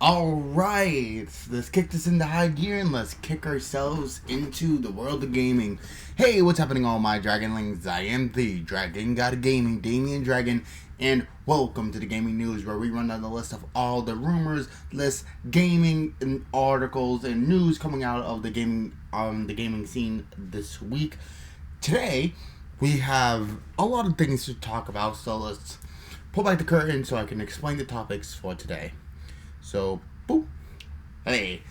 Alright, let's kick this into high gear and let's kick ourselves into the world of gaming. Hey, what's happening all my dragonlings? I am the Dragon God of Gaming, Damian, and welcome to the gaming news where we run down the list of all the rumors, lists, gaming and articles and news coming out of the gaming scene this week. Today, we have a lot of things to talk about, so let's pull back the curtain so I can explain the topics for today. So, boop. Hey.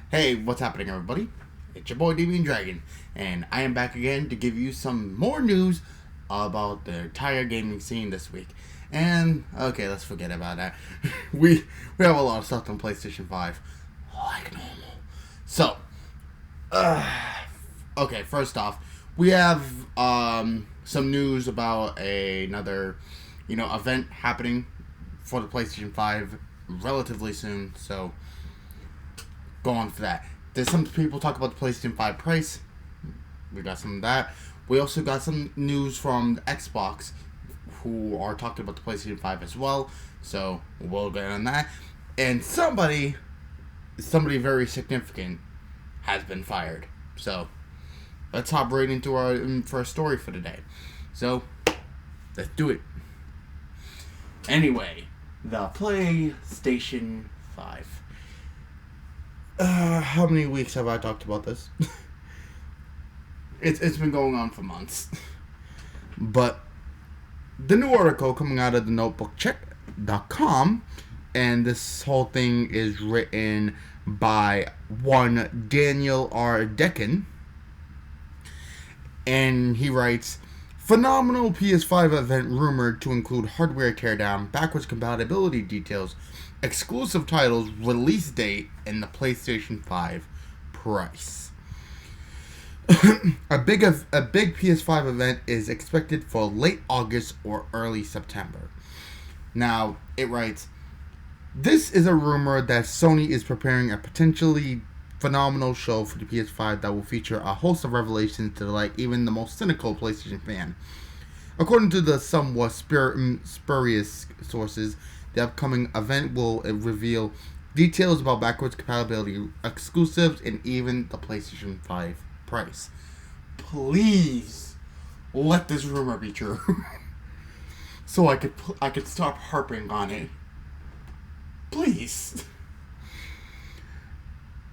Hey, what's happening, everybody? It's your boy, Damian, and I am back again to give you some more news about the entire gaming scene this week. And, okay, let's forget about that. we have a lot of stuff on PlayStation 5. Like normal. So, okay, first off, we have some news about another, event happening for the PlayStation 5 relatively soon, so go on for that. There's some people talk about the PlayStation 5 price. We got some of that. We also got some news from the Xbox, who are talking about the PlayStation 5 as well, so we'll get on that. And somebody very significant has been fired. So let's hop right into our first story for today. So let's do it. Anyway, the PlayStation 5. How many weeks have I talked about this? It's been going on for months. But the new article coming out of the notebookcheck.com, and this whole thing is written by one Daniel R. Decken, and he writes, phenomenal PS5 event rumored to include hardware teardown, backwards compatibility details, exclusive titles, release date, and the PlayStation 5 price. A big PS5 event is expected for late August or early September. Now, it writes, this is a rumor that Sony is preparing a potentially phenomenal show for the PS5 that will feature a host of revelations to delight even the most cynical PlayStation fan. According to the somewhat spurious sources, the upcoming event will reveal details about backwards compatibility, exclusives, and even the PlayStation 5 price. Please let this rumor be true, so I could stop harping on it. Please.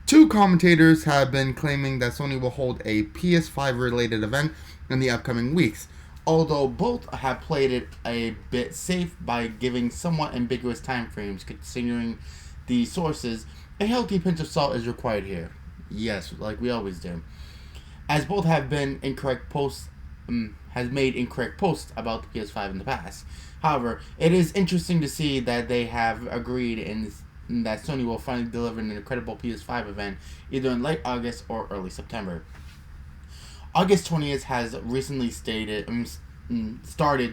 Two commentators have been claiming that Sony will hold a PS5 related event in the upcoming weeks, although both have played it a bit safe by giving somewhat ambiguous timeframes. Considering the sources, a healthy pinch of salt is required here. Yes, like we always do. As both have been incorrect posts, has made incorrect posts about the PS5 in the past. However, it is interesting to see that they have agreed in that Sony will finally deliver an incredible PS5 event either in late August or early September. August 20th has recently started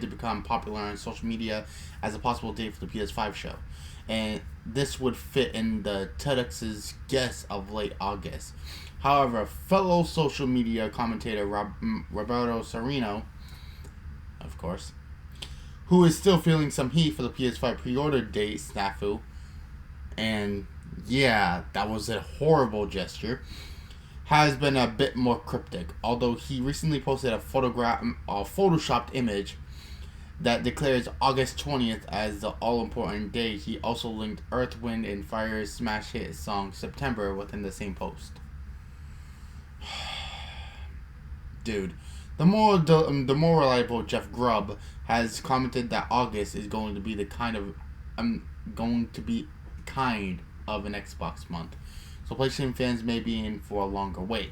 to become popular on social media as a possible date for the PS5 show, and this would fit in the TEDx's guess of late August. However, fellow social media commentator Roberto Serino, of course, who is still feeling some heat for the PS5 pre-order date snafu, and yeah, that was a horrible gesture, has been a bit more cryptic. Although he recently posted a photoshopped image that declares August 20th as the all-important day, he also linked Earth, Wind, and Fire's smash hit song September within the same post. Dude, the more reliable Jeff Grubb has commented that August is going to be kind of an Xbox month, so PlayStation fans may be in for a longer wait.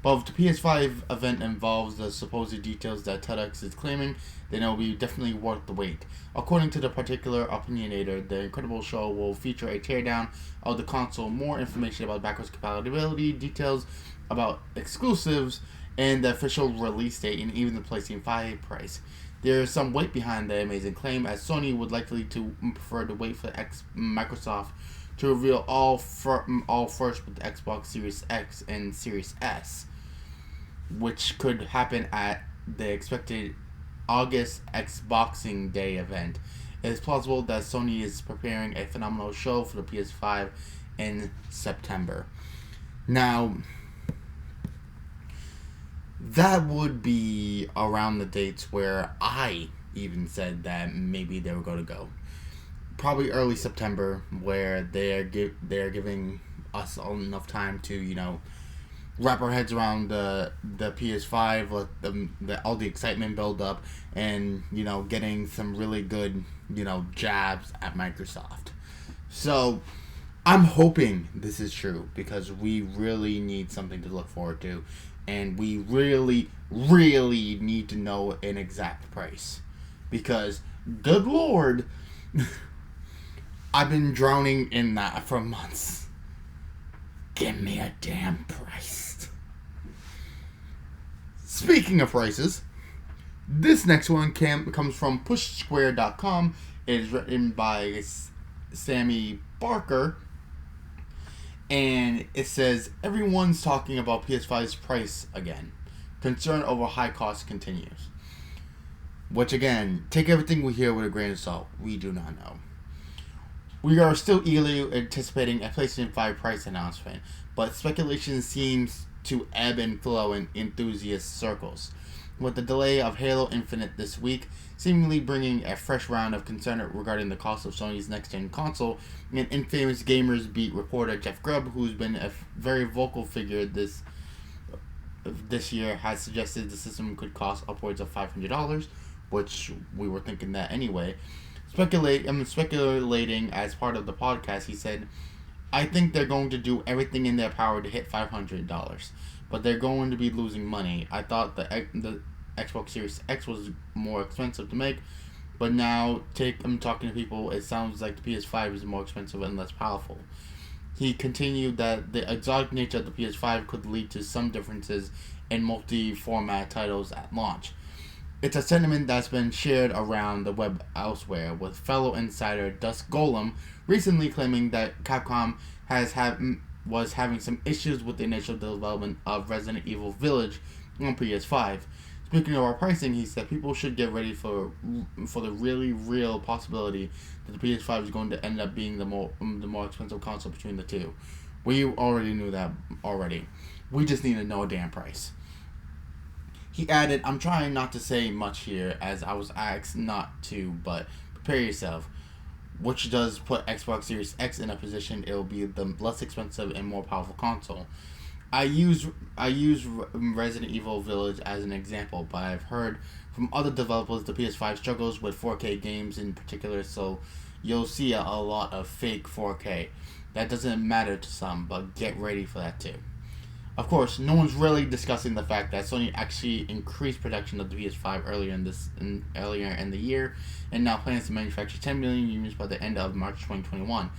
But if the PS5 event involves the supposed details that TEDx is claiming, then it will be definitely worth the wait. According to the particular opinionator, the incredible show will feature a teardown of the console, more information about backwards compatibility, details about exclusives, and the official release date, and even the PlayStation 5 price. There is some weight behind the amazing claim, as Sony would likely to prefer to wait for Microsoft to reveal all first with the Xbox Series X and Series S, which could happen at the expected August Xboxing Day event, It is plausible that Sony is preparing a phenomenal show for the PS5 in September. Now, that would be around the dates where I even said that maybe they were going to go. Probably early September, where they're giving us enough time to wrap our heads around the PS5, let all the excitement build up, and getting some really good jabs at Microsoft. So I'm hoping this is true because we really need something to look forward to, and we really need to know an exact price because good lord. I've been drowning in that for months. Give me a damn price. Speaking of prices, this next one comes from PushSquare.com. It is written by Sammy Barker. And it says, everyone's talking about PS5's price again. Concern over high cost continues. Which again, take everything we hear with a grain of salt. We do not know. We are still eagerly anticipating a PlayStation 5 price announcement, but speculation seems to ebb and flow in enthusiast circles, with the delay of Halo Infinite this week seemingly bringing a fresh round of concern regarding the cost of Sony's next-gen console. And infamous Gamers Beat reporter Jeff Grubb, who's been a very vocal figure this year, has suggested the system could cost upwards of $500, which we were thinking that anyway. Speculating as part of the podcast, he said, I think they're going to do everything in their power to hit $500, but they're going to be losing money. I thought the Xbox Series X was more expensive to make, but now I'm talking to people, it sounds like the PS5 is more expensive and less powerful. He continued that the exotic nature of the PS5 could lead to some differences in multi-format titles at launch. It's a sentiment that's been shared around the web elsewhere, with fellow insider Dusk Golem recently claiming that Capcom was having some issues with the initial development of Resident Evil Village on PS5. Speaking of our pricing, he said people should get ready for the really real possibility that the PS5 is going to end up being the more expensive console between the two. We already knew that already. We just need to know a damn price. He added, I'm trying not to say much here as I was asked not to, but prepare yourself. Which does put Xbox Series X in a position it will be the less expensive and more powerful console. I use Resident Evil Village as an example, but I've heard from other developers the PS5 struggles with 4K games in particular, so you'll see a lot of fake 4K. That doesn't matter to some, but get ready for that too. Of course, no one's really discussing the fact that Sony actually increased production of the PS5 earlier in the year, and now plans to manufacture 10 million units by the end of March 2021.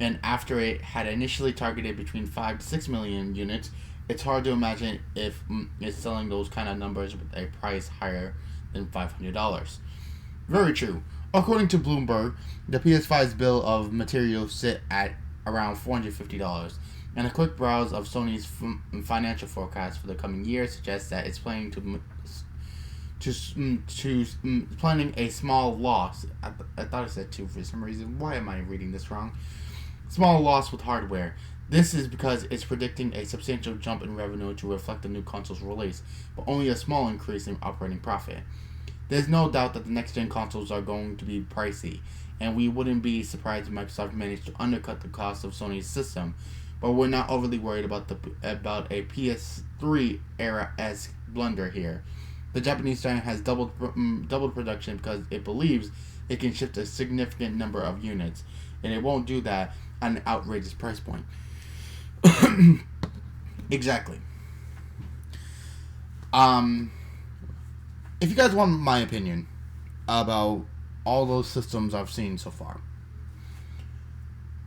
And after it had initially targeted between 5 to 6 million units, it's hard to imagine if it's selling those kind of numbers with a price higher than $500. Very true. According to Bloomberg, the PS5's bill of materials sit at around $450. And a quick browse of Sony's financial forecast for the coming year suggests that it's planning planning a small loss. I thought it said 2 for some reason. Why am I reading this wrong? Small loss with hardware. This is because it's predicting a substantial jump in revenue to reflect the new console's release, but only a small increase in operating profit. There's no doubt that the next-gen consoles are going to be pricey, and we wouldn't be surprised if Microsoft managed to undercut the cost of Sony's system. But we're not overly worried about a PS3 era-esque blunder here. The Japanese giant has doubled production because it believes it can ship a significant number of units, and it won't do that at an outrageous price point. Exactly. If you guys want my opinion about all those systems I've seen so far,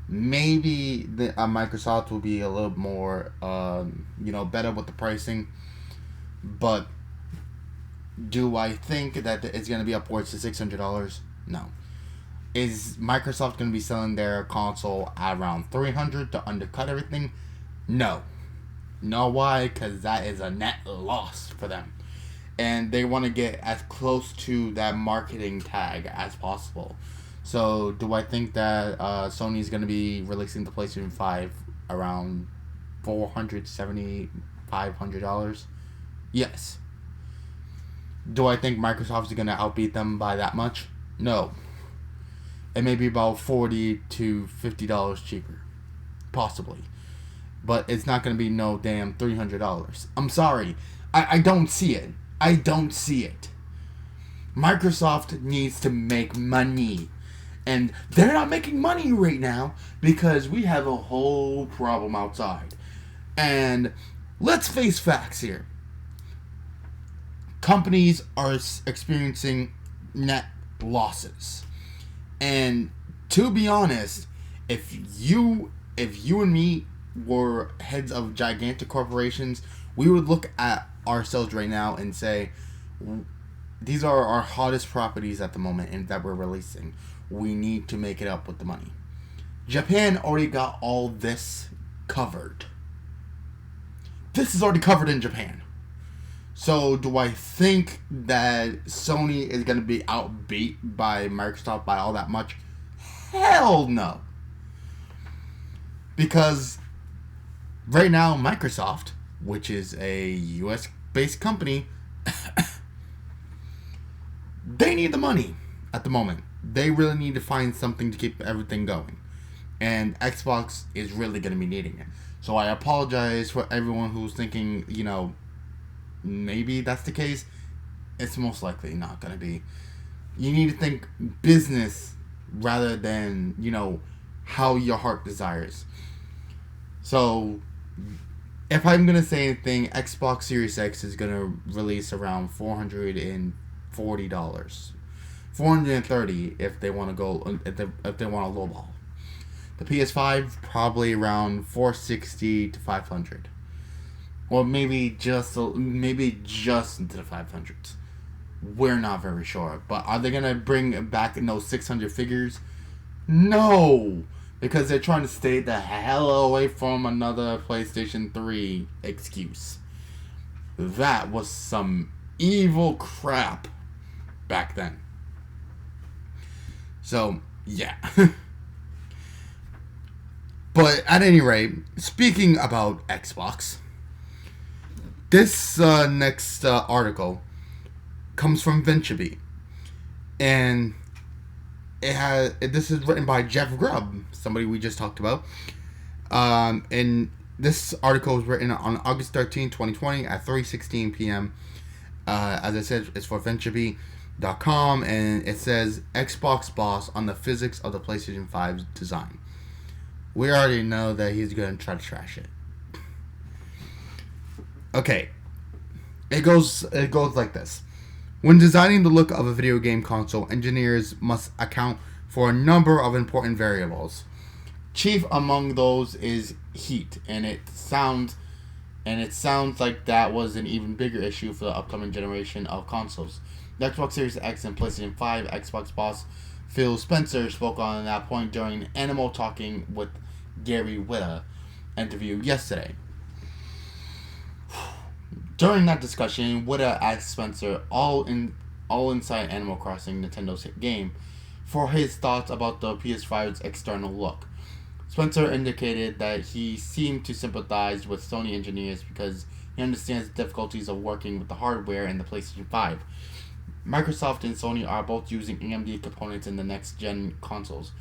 maybe Microsoft will be a little more, better with the pricing. But do I think that it's going to be upwards to $600? No. Is Microsoft going to be selling their console at around $300 to undercut everything? No. Know why? Because that is a net loss for them. And they want to get as close to that marketing tag as possible. So, do I think that Sony's going to be releasing the PlayStation 5 around $475? Yes. Do I think Microsoft's going to outbeat them by that much? No. It may be about $40 to $50 cheaper. Possibly. But it's not going to be no damn $300. I'm sorry. I don't see it. I don't see it. Microsoft needs to make money. And they're not making money right now because we have a whole problem outside. And let's face facts here. Companies are experiencing net losses. And to be honest, if you and me were heads of gigantic corporations, we would look at ourselves right now and say, these are our hottest properties at the moment and that we're releasing. We need to make it up with the money. Japan already got all this covered. This is already covered in Japan. So do I think that Sony is going to be outbeat by Microsoft by all that much? Hell no. Because right now Microsoft, which is a US based company, they need the money at the moment. They really need to find something to keep everything going. And Xbox is really going to be needing it. So I apologize for everyone who's thinking, maybe that's the case. It's most likely not going to be. You need to think business rather than, how your heart desires. So if I'm going to say anything, Xbox Series X is going to release around $440. $430 if they want to go if they want to lowball. The PS5 probably around $460 to $500, or maybe just into the $500s. We're not very sure, but are they gonna bring back those 600 figures? No, because they're trying to stay the hell away from another PlayStation 3 excuse. That was some evil crap back then. So, yeah. But at any rate, speaking about Xbox, this next article comes from VentureBeat. And this is written by Jeff Grubb, somebody we just talked about. And this article was written on August 13, 2020 at 3:16 p.m. As I said, it's for VentureBeat.com, and it says Xbox boss on the physics of the PlayStation 5's design. We already know that he's going to try to trash it. Okay. It goes like this. When designing the look of a video game console, engineers must account for a number of important variables. Chief among those is heat, and it sounds like that was an even bigger issue for the upcoming generation of consoles. The Xbox Series X and PlayStation 5 Xbox boss Phil Spencer spoke on that point during Animal Talking with Gary Whitta interview yesterday. During that discussion, Whitta asked Spencer, all inside Animal Crossing, Nintendo's hit game, for his thoughts about the PS5's external look. Spencer indicated that he seemed to sympathize with Sony engineers because he understands the difficulties of working with the hardware in the PlayStation 5. Microsoft and Sony are both using AMD components in the next-gen consoles.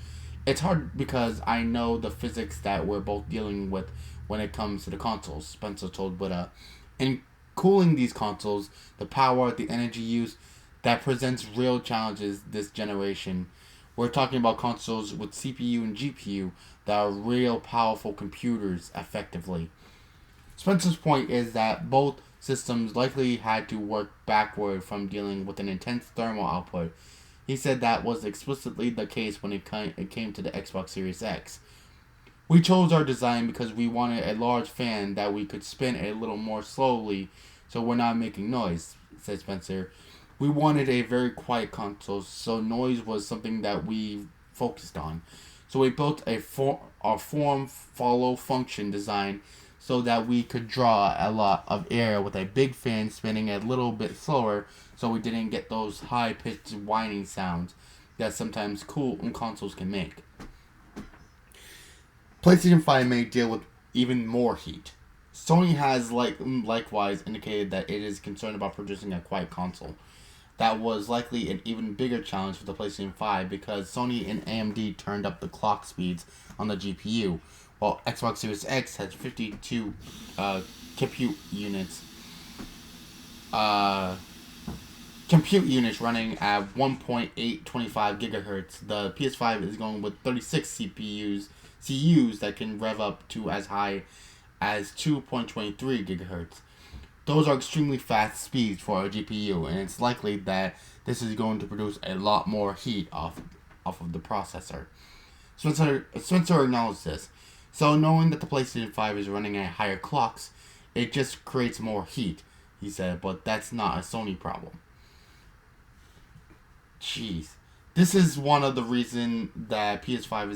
It's hard because I know the physics that we're both dealing with when it comes to the consoles, Spencer told Whitta. In cooling these consoles, the power, the energy use, that presents real challenges this generation. We're talking about consoles with CPU and GPU that are real powerful computers effectively. Spencer's point is that both systems likely had to work backward from dealing with an intense thermal output. He said that was explicitly the case when it came to the Xbox Series X. We chose our design because we wanted a large fan that we could spin a little more slowly so we're not making noise, said Spencer. We wanted a very quiet console, so noise was something that we focused on. So we built a form-follow-function design so that we could draw a lot of air with a big fan spinning a little bit slower so we didn't get those high-pitched whining sounds. that sometimes cool consoles can make. PlayStation 5 may deal with even more heat. Sony has likewise indicated that it is concerned about producing a quiet console. That was likely an even bigger challenge for the PlayStation 5 because Sony and AMD turned up the clock speeds on the GPU, while Xbox Series X has 52 compute units. Compute units running at 1.825 gigahertz. The PS5 is going with 36 CUs that can rev up to as high as 2.23 gigahertz. Those are extremely fast speeds for a GPU, and it's likely that this is going to produce a lot more heat off of the processor. Spencer acknowledged this. So knowing that the PlayStation 5 is running at higher clocks, it just creates more heat, he said, but that's not a Sony problem. Jeez. This is one of the reasons that PS5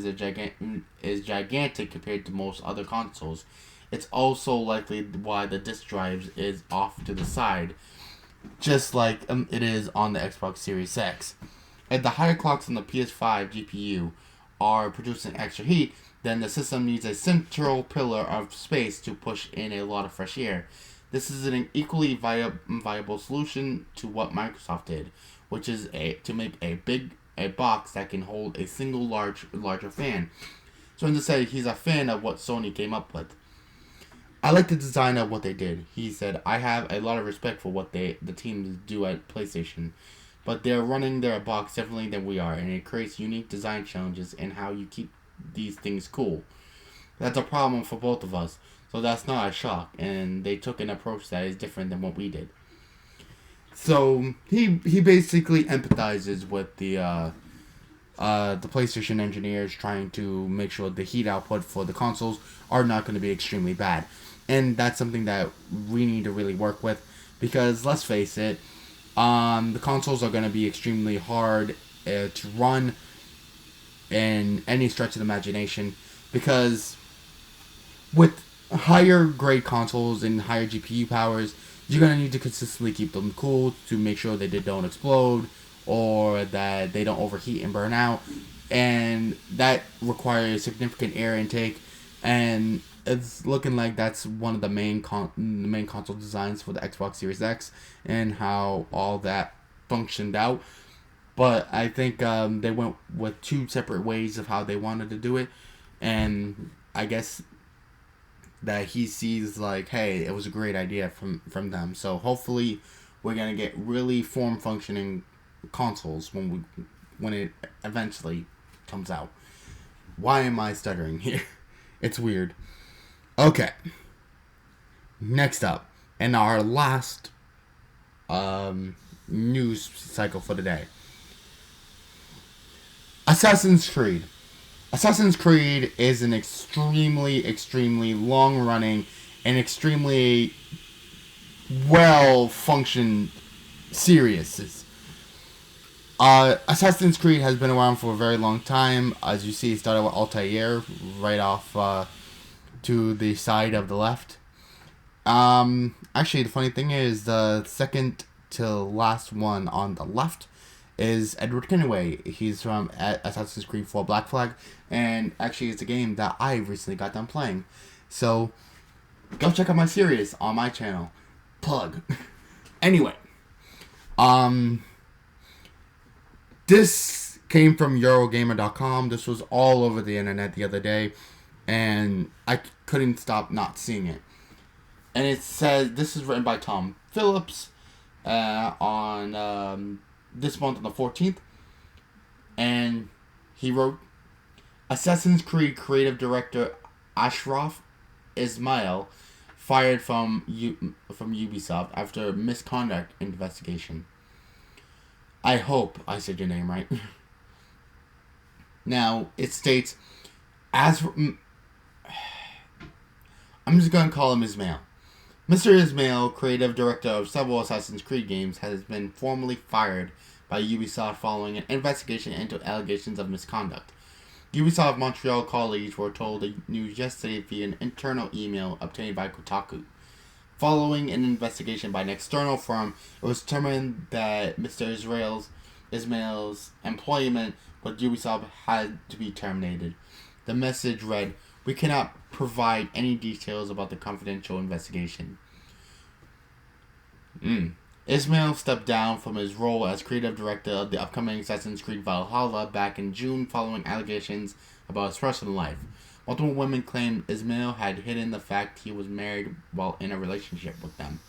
is gigantic compared to most other consoles. It's also likely why the disk drives is off to the side, just like it is on the Xbox Series X. If the higher clocks on the PS5 GPU are producing extra heat, then the system needs a central pillar of space to push in a lot of fresh air. This is an equally viable solution to what Microsoft did, which is to make a box that can hold a single larger fan. So to say he's a fan of what Sony came up with. I like the design of what they did. He said, I have a lot of respect for what the teams do at PlayStation, but they're running their box differently than we are, and it creates unique design challenges in how you keep these things cool. That's a problem for both of us, so that's not a shock, and they took an approach that is different than what we did. So he basically empathizes with the PlayStation engineers trying to make sure the heat output for the consoles are not going to be extremely bad. And that's something that we need to really work with, because let's face it, the consoles are going to be extremely hard to run in any stretch of the imagination, because with higher grade consoles and higher GPU powers, you're going to need to consistently keep them cool to make sure that they don't explode or that they don't overheat and burn out, and that requires significant air intake, and it's looking like that's one of the main console designs for the Xbox Series X and how all that functioned out. But I think they went with two separate ways of how they wanted to do it, and I guess that he sees like, hey, it was a great idea from them. So hopefully we're gonna get really functioning consoles when it eventually comes out. Why am I stuttering here? It's weird. Okay. Next up, and our last news cycle for today. Assassin's Creed. Assassin's Creed is an extremely long-running and extremely well-functioned series. Assassin's Creed has been around for a very long time. As you see, it started with Altair, right off to the side of the left. Actually, the funny thing is, the second to last one on the left is Edward Kenway. He's from Assassin's Creed 4 Black Flag, and actually it's a game that I recently got done playing. So, go check out my series on my channel. Plug. Anyway, this came from Eurogamer.com. This was all over the internet the other day, and I couldn't stop not seeing it. And it says, this is written by Tom Phillips on this month on the 14th. And he wrote, Assassin's Creed creative director Ashraf Ismail fired from Ubisoft after misconduct investigation. I hope I said your name right. Now, it states, I'm just going to call him Ismail. Mr. Ismail, creative director of several Assassin's Creed games, has been formally fired by Ubisoft following an investigation into allegations of misconduct. Ubisoft Montreal colleagues were told the news yesterday via an internal email obtained by Kotaku. Following an investigation by an external firm, it was determined that Mr. Ismail's employment with Ubisoft had to be terminated. The message read, "We cannot provide any details about the confidential investigation." Ismail stepped down from his role as creative director of the upcoming Assassin's Creed Valhalla back in June following allegations about his personal life. Multiple women claimed Ismail had hidden the fact he was married while in a relationship with them.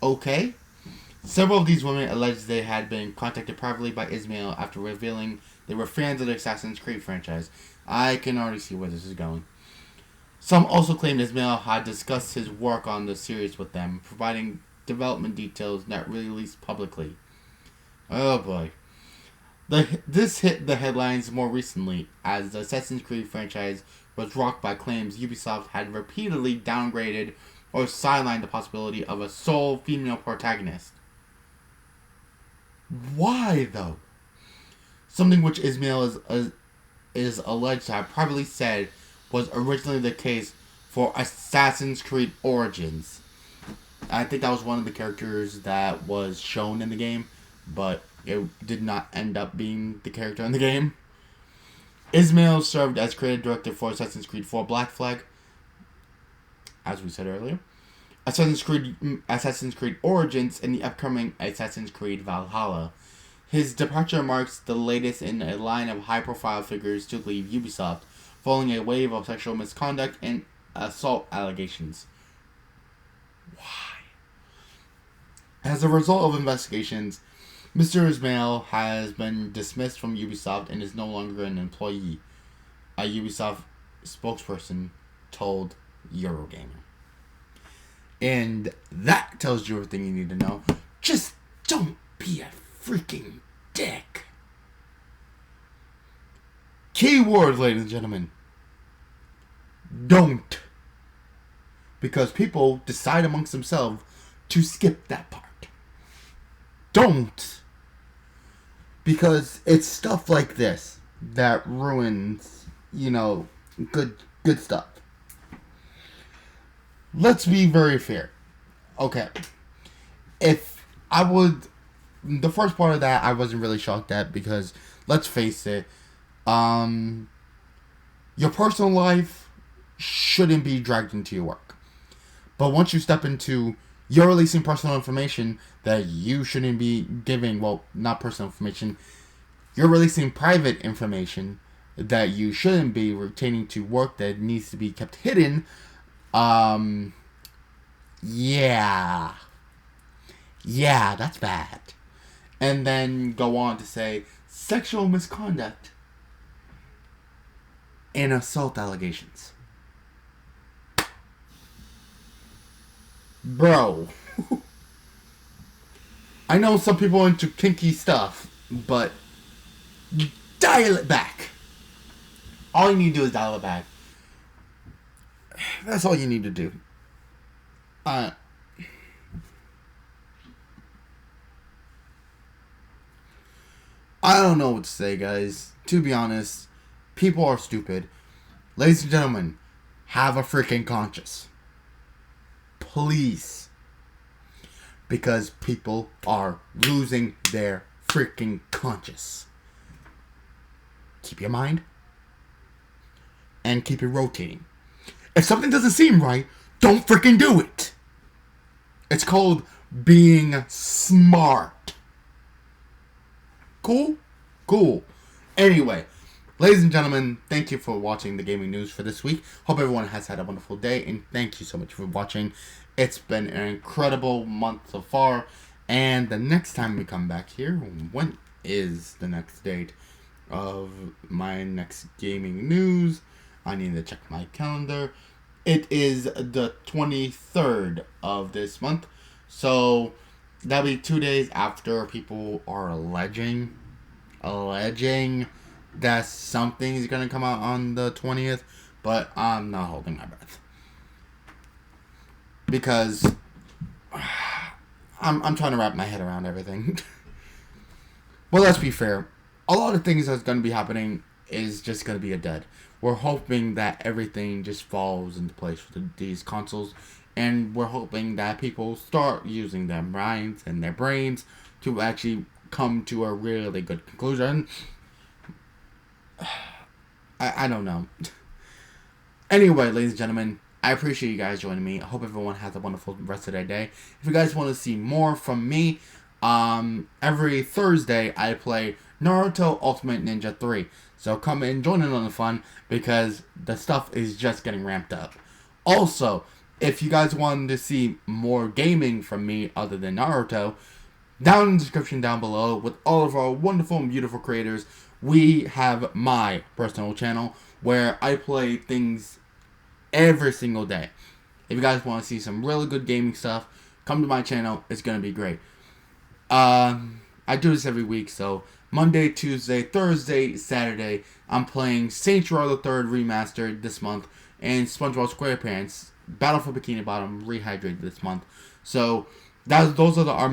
Okay. Several of these women alleged they had been contacted privately by Ismail after revealing they were fans of the Assassin's Creed franchise. I can already see where this is going. Some also claimed Ismail had discussed his work on the series with them, providing development details not released publicly. Oh boy. This hit the headlines more recently as the Assassin's Creed franchise was rocked by claims Ubisoft had repeatedly downgraded or sidelined the possibility of a sole female protagonist. Why, though? Something which Ismail is alleged to have privately said was originally the case for Assassin's Creed Origins. I think that was one of the characters that was shown in the game, but it did not end up being the character in the game. Ismail served as creative director for Assassin's Creed 4 Black Flag, as we said earlier, Assassin's Creed Origins, and the upcoming Assassin's Creed Valhalla. His departure marks the latest in a line of high-profile figures to leave Ubisoft, following a wave of sexual misconduct and assault allegations. Why? As a result of investigations, Mr. Ismail has been dismissed from Ubisoft and is no longer an employee, a Ubisoft spokesperson told Eurogamer. And that tells you everything you need to know. Just don't be a freaking dick. Key word, ladies and gentlemen. Don't. Because people decide amongst themselves to skip that part. Don't. Because it's stuff like this that ruins, good stuff. Let's be very fair. Okay. The first part of that I wasn't really shocked at because, let's face it, your personal life shouldn't be dragged into your work. But once you step into, you're releasing personal information that you shouldn't be giving, well, not personal information, you're releasing private information that you shouldn't be retaining to work that needs to be kept hidden. Yeah, that's bad. And then go on to say sexual misconduct and assault allegations. Bro. I know some people are into kinky stuff, but dial it back. All you need to do is dial it back. That's all you need to do. I don't know what to say, guys. To be honest, people are stupid. Ladies and gentlemen, have a freaking conscience. Please. Because people are losing their freaking conscience. Keep your mind. And keep it rotating. If something doesn't seem right, don't freaking do it. It's called being smart. Cool? Cool. Anyway, ladies and gentlemen, thank you for watching the gaming news for this week. Hope everyone has had a wonderful day, and thank you so much for watching. It's been an incredible month so far, and the next time we come back here, when is the next date of my next gaming news? I need to check my calendar. It is the 23rd of this month. So that'll be 2 days after people are alleging that something is going to come out on the 20th. But I'm not holding my breath. Because I'm trying to wrap my head around everything. Well, let's be fair. A lot of things that's going to be happening is just going to be a dud. We're hoping that everything just falls into place for these consoles, and we're hoping that people start using their minds and their brains to actually come to a really good conclusion. I don't know. Anyway, ladies and gentlemen, I appreciate you guys joining me. I hope everyone has a wonderful rest of their day. If you guys want to see more from me, every Thursday I play Naruto Ultimate Ninja 3. So come and join in on the fun because the stuff is just getting ramped up. Also, if you guys wanted to see more gaming from me other than Naruto, down in the description down below with all of our wonderful and beautiful creators, we have my personal channel where I play things every single day. If you guys want to see some really good gaming stuff, come to my channel. It's going to be great. I do this every week, so Monday, Tuesday, Thursday, Saturday, I'm playing Saints Row the Third Remastered this month, and SpongeBob SquarePants Battle for Bikini Bottom Rehydrated this month. So those are our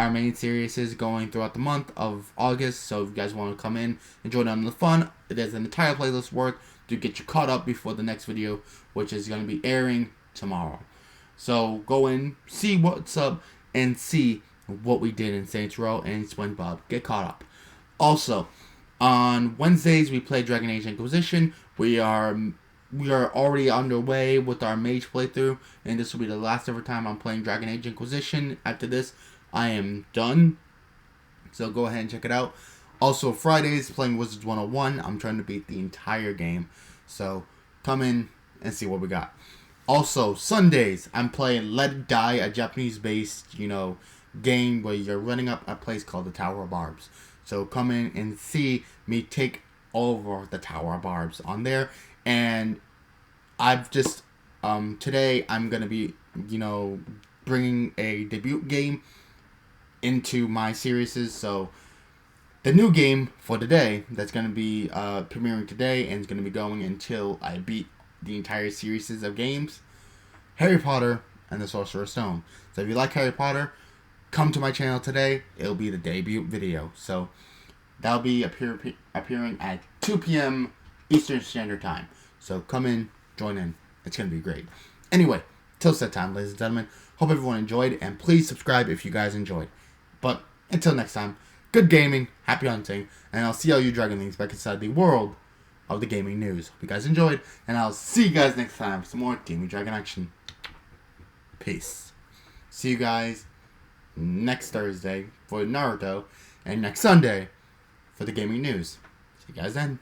main series going throughout the month of August. So if you guys want to come in and join on the fun, there's an entire playlist worth to get you caught up before the next video, which is going to be airing tomorrow. So go in, see what's up, and see what we did in Saints Row and SpongeBob. Get caught up. Also, on Wednesdays we play Dragon Age Inquisition. We are already underway with our mage playthrough, and this will be the last ever time I'm playing Dragon Age Inquisition. After this, I am done. So go ahead and check it out. Also, Fridays playing Wizards 101. I'm trying to beat the entire game. So come in and see what we got. Also, Sundays, I'm playing Let It Die, a Japanese-based, game where you're running up a place called the Tower of Barbs. So come in and see me take over the Tower of Barbs on there. And I've just, today I'm going to be, bringing a debut game into my series. So the new game for today that's going to be premiering today and is going to be going until I beat the entire series of games, Harry Potter and the Sorcerer's Stone. So if you like Harry Potter, come to my channel today. It'll be the debut video. So that'll be appearing at 2 p.m. Eastern Standard Time. So come in, join in. It's going to be great. Anyway, till that time, ladies and gentlemen, hope everyone enjoyed, and please subscribe if you guys enjoyed. But until next time, good gaming, happy hunting, and I'll see all you dragonlings back inside the world of the gaming news. Hope you guys enjoyed, and I'll see you guys next time for some more Gaming Dragon action. Peace. See you guys next Thursday for Naruto, and next Sunday for the gaming news. See you guys then.